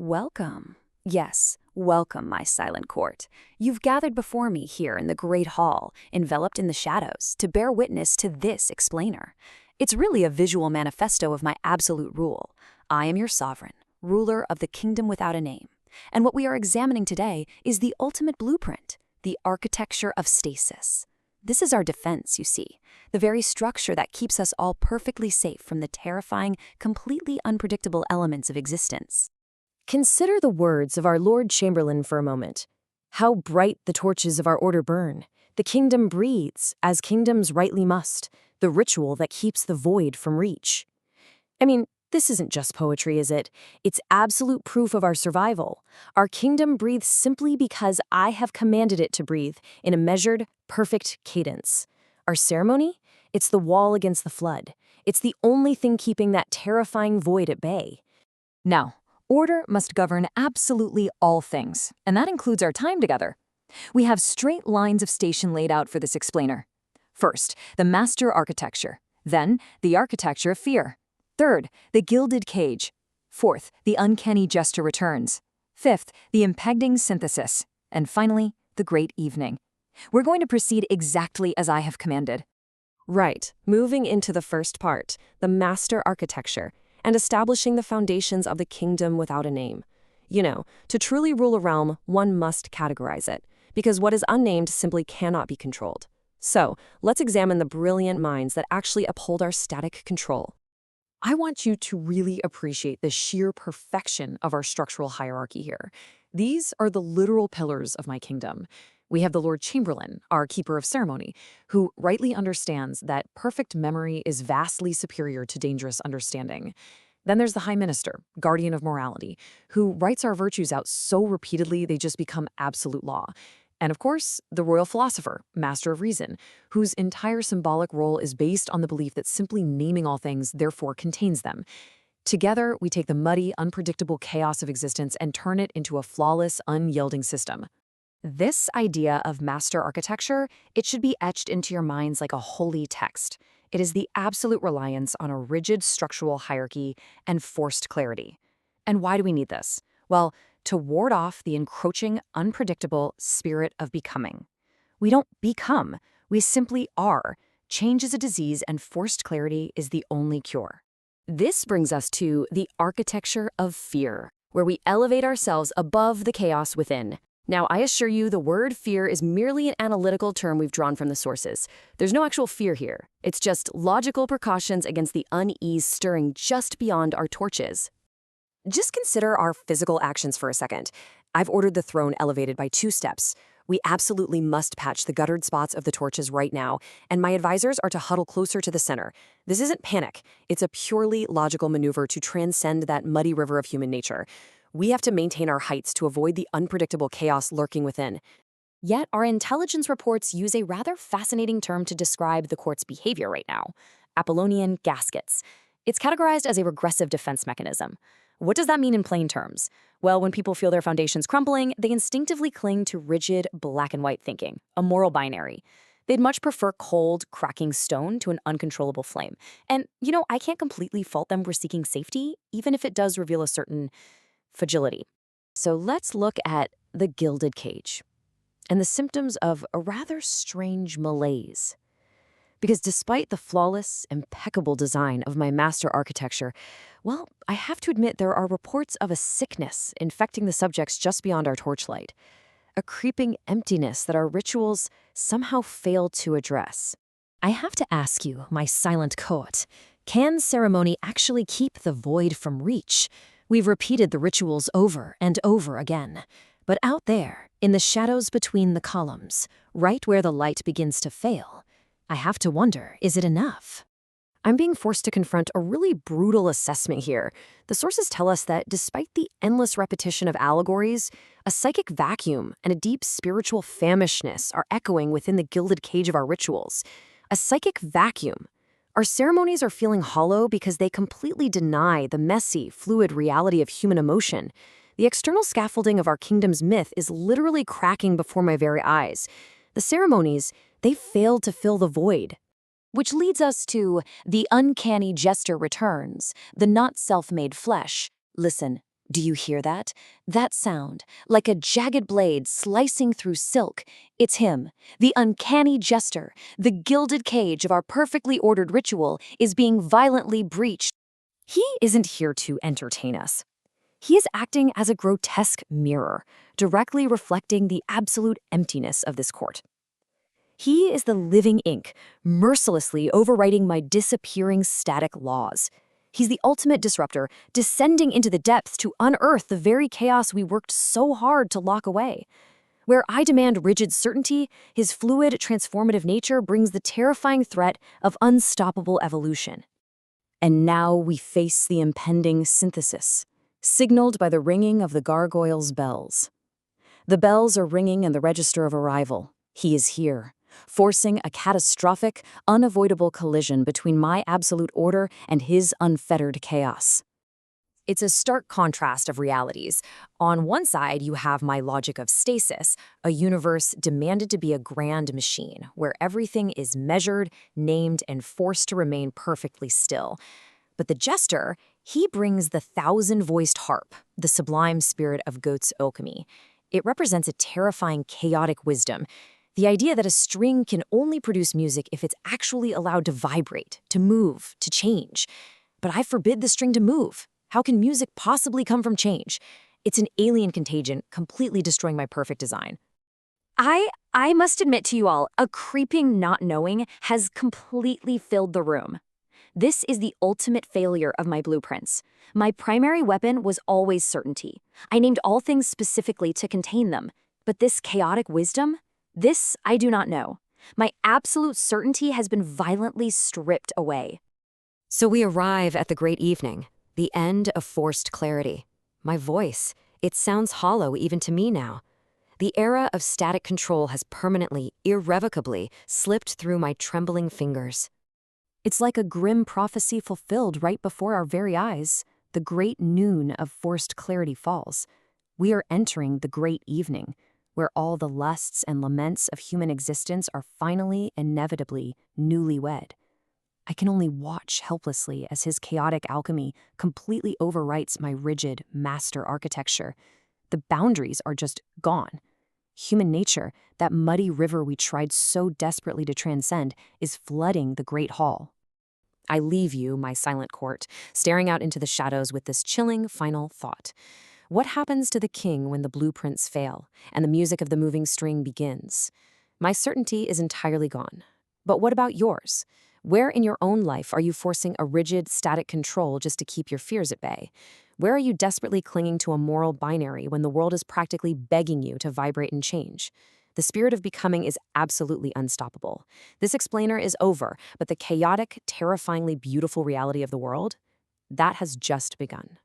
Welcome. Yes, welcome, my silent court. You've gathered before me here in the great hall, enveloped in the shadows, to bear witness to this explainer. It's really a visual manifesto of my absolute rule. I am your sovereign, ruler of the kingdom without a name. And what we are examining today is the ultimate blueprint, the architecture of stasis. This is our defense, you see, the very structure that keeps us all perfectly safe from the terrifying, completely unpredictable elements of existence. Consider the words of our Lord Chamberlain for a moment. How bright the torches of our order burn. The kingdom breathes, as kingdoms rightly must, the ritual that keeps the void from reach. I mean, this isn't just poetry, is it? It's absolute proof of our survival. Our kingdom breathes simply because I have commanded it to breathe in a measured, perfect cadence. Our ceremony? It's the wall against the flood. It's the only thing keeping that terrifying void at bay. Now, order must govern absolutely all things, and that includes our time together. We have straight lines of station laid out for this explainer. First, the master architecture. Then, the architecture of fear. Third, the gilded cage. Fourth, the uncanny Jester returns. Fifth, the impending synthesis. And finally, the great evening. We're going to proceed exactly as I have commanded. Right, moving into the first part, the master architecture, and establishing the foundations of the kingdom without a name. You know, to truly rule a realm, one must categorize it, because what is unnamed simply cannot be controlled. So, let's examine the brilliant minds that actually uphold our static control. I want you to really appreciate the sheer perfection of our structural hierarchy here. These are the literal pillars of my kingdom. We have the Lord Chamberlain, our keeper of ceremony, who rightly understands that perfect memory is vastly superior to dangerous understanding. Then there's the High Minister, guardian of morality, who writes our virtues out so repeatedly they just become absolute law. And of course, the royal philosopher, master of reason, whose entire symbolic role is based on the belief that simply naming all things therefore contains them. Together, we take the muddy, unpredictable chaos of existence and turn it into a flawless, unyielding system. This idea of master architecture, it should be etched into your minds like a holy text. It is the absolute reliance on a rigid structural hierarchy and forced clarity. And why do we need this? Well, to ward off the encroaching, unpredictable spirit of becoming. We don't become, we simply are. Change is a disease and forced clarity is the only cure. This brings us to the architecture of fear, where we elevate ourselves above the chaos within. Now, I assure you the word fear is merely an analytical term we've drawn from the sources. There's no actual fear here. It's just logical precautions against the unease stirring just beyond our torches. Just consider our physical actions for a second. I've ordered the throne elevated by 2 steps. We absolutely must patch the guttered spots of the torches right now, and my advisors are to huddle closer to the center. This isn't panic. It's a purely logical maneuver to transcend that muddy river of human nature. We have to maintain our heights to avoid the unpredictable chaos lurking within. Yet, our intelligence reports use a rather fascinating term to describe the court's behavior right now: Apollonian gaskets. It's categorized as a regressive defense mechanism. What does that mean in plain terms? Well, when people feel their foundations crumbling, they instinctively cling to rigid, black and white thinking, a moral binary. They'd much prefer cold, cracking stone to an uncontrollable flame. And, I can't completely fault them for seeking safety, even if it does reveal a certain fragility. So let's look at the gilded cage and the symptoms of a rather strange malaise. Because despite the flawless, impeccable design of my master architecture, well, I have to admit there are reports of a sickness infecting the subjects just beyond our torchlight, a creeping emptiness that our rituals somehow fail to address. I have to ask you, my silent court, can ceremony actually keep the void from reach? We've repeated the rituals over and over again. But out there, in the shadows between the columns, right where the light begins to fail, I have to wonder, is it enough? I'm being forced to confront a really brutal assessment here. The sources tell us that despite the endless repetition of allegories, a psychic vacuum and a deep spiritual famishness are echoing within the gilded cage of our rituals. A psychic vacuum. Our ceremonies are feeling hollow because they completely deny the messy, fluid reality of human emotion. The external scaffolding of our kingdom's myth is literally cracking before my very eyes. The ceremonies, they failed to fill the void. Which leads us to the uncanny Jester returns, the not self-made flesh. Listen, Do you hear that? That sound, like a jagged blade slicing through silk. It's him, the uncanny Jester. The gilded cage of our perfectly ordered ritual is being violently breached. He isn't here to entertain us. He is acting as a grotesque mirror, directly reflecting the absolute emptiness of this court. He is the living ink, mercilessly overwriting my disappearing static laws. He's the ultimate disruptor, descending into the depths to unearth the very chaos we worked so hard to lock away. Where I demand rigid certainty, his fluid, transformative nature brings the terrifying threat of unstoppable evolution. And now we face the impending synthesis, signaled by the ringing of the gargoyle's bells. The bells are ringing in the register of arrival. He is here, forcing a catastrophic, unavoidable collision between my absolute order and his unfettered chaos. It's a stark contrast of realities. On one side, you have my logic of stasis, a universe demanded to be a grand machine, where everything is measured, named, and forced to remain perfectly still. But the Jester, he brings the thousand-voiced harp, the sublime spirit of Goethe's alchemy. It represents a terrifying, chaotic wisdom, the idea that a string can only produce music if it's actually allowed to vibrate, to move, to change. But I forbid the string to move. How can music possibly come from change? It's an alien contagion, completely destroying my perfect design. I must admit to you all, a creeping not knowing has completely filled the room. This is the ultimate failure of my blueprints. My primary weapon was always certainty. I named all things specifically to contain them. But this chaotic wisdom? This I do not know. My absolute certainty has been violently stripped away. So we arrive at the great evening, the end of forced clarity. My voice, it sounds hollow even to me now. The era of static control has permanently, irrevocably slipped through my trembling fingers. It's like a grim prophecy fulfilled right before our very eyes. The great noon of forced clarity falls. We are entering the great evening, where all the lusts and laments of human existence are finally, inevitably, newlywed. I can only watch helplessly as his chaotic alchemy completely overwrites my rigid master architecture. The boundaries are just gone. Human nature, that muddy river we tried so desperately to transcend, is flooding the great hall. I leave you, my silent court, staring out into the shadows with this chilling final thought. What happens to the king when the blueprints fail and the music of the moving string begins? My certainty is entirely gone. But what about yours? Where in your own life are you forcing a rigid, static control just to keep your fears at bay? Where are you desperately clinging to a moral binary when the world is practically begging you to vibrate and change? The spirit of becoming is absolutely unstoppable. This explainer is over, but the chaotic, terrifyingly beautiful reality of the world, that has just begun.